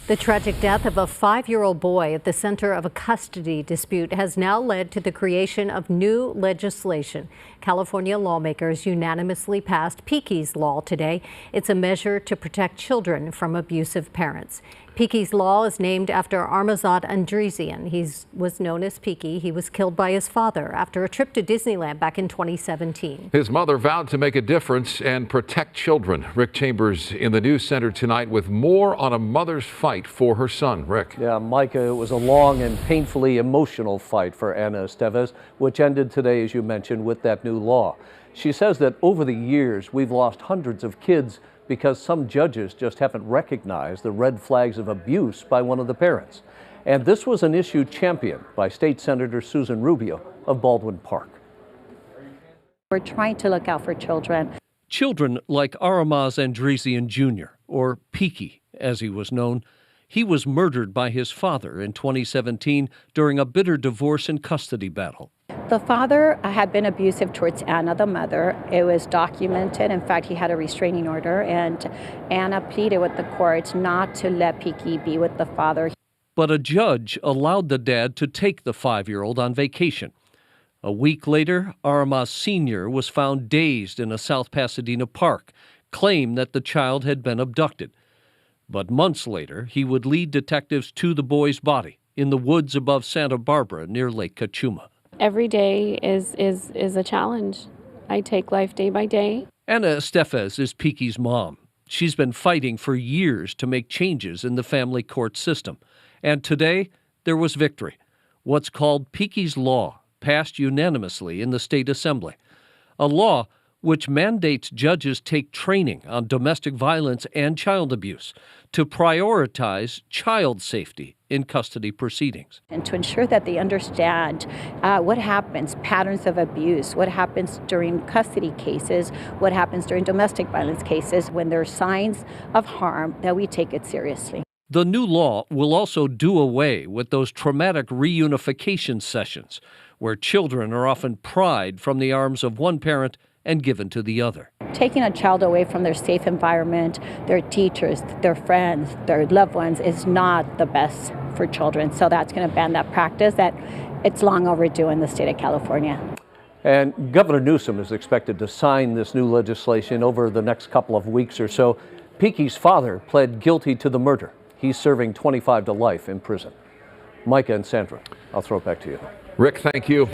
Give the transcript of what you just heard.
The tragic death of a 5-year-old boy at the center of a custody dispute has now led to the creation of new legislation. California lawmakers unanimously passed Piqui's law today. It's a measure to protect children from abusive parents. Piqui's law is named after Aramazd Andressian. He was known as Piqui. He was killed by his father after a trip to Disneyland back in 2017. His mother vowed to make a difference and protect children. Rick Chambers in the news center tonight with more on a mother's fight for her son. Rick. Yeah, Micah, it was a long and painfully emotional fight for Anna Estevez, which ended today, as you mentioned, with that new law. She says that over the years, we've lost hundreds of kids because some judges just haven't recognized the red flags of abuse by one of the parents. And this was an issue championed by State Senator Susan Rubio of Baldwin Park. We're trying to look out for children. Children like Aramazd Andressian Jr., or Piqui, as he was known. He was murdered by his father in 2017 during a bitter divorce and custody battle. The father had been abusive towards Anna, the mother. It was documented. In fact, he had a restraining order, and Anna pleaded with the court not to let Piqui be with the father. But a judge allowed the dad to take the 5-year-old on vacation. A week later, Aramazd Sr. was found dazed in a South Pasadena park, claimed that the child had been abducted. But months later, he would lead detectives to the boy's body in the woods above Santa Barbara near Lake Cachuma. Every day is a challenge. I take life day by day. Anna Estevez is Piqui's mom. She's been fighting for years to make changes in the family court system. And today, there was victory. What's called Piqui's Law passed unanimously in the state assembly. A law which mandates judges take training on domestic violence and child abuse to prioritize child safety in custody proceedings. And to ensure that they understand what happens, patterns of abuse, what happens during custody cases, what happens during domestic violence cases, when there are signs of harm, that we take it seriously. The new law will also do away with those traumatic reunification sessions where children are often pried from the arms of one parent and given to the other. Taking a child away from their safe environment, their teachers, their friends, their loved ones is not the best for children. So that's going to ban that practice that it's long overdue in the state of California. And Governor Newsom is expected to sign this new legislation over the next couple of weeks or so. Piqui's father pled guilty to the murder. He's serving 25 to life in prison. Micah and Sandra, I'll throw it back to you. Rick, thank you.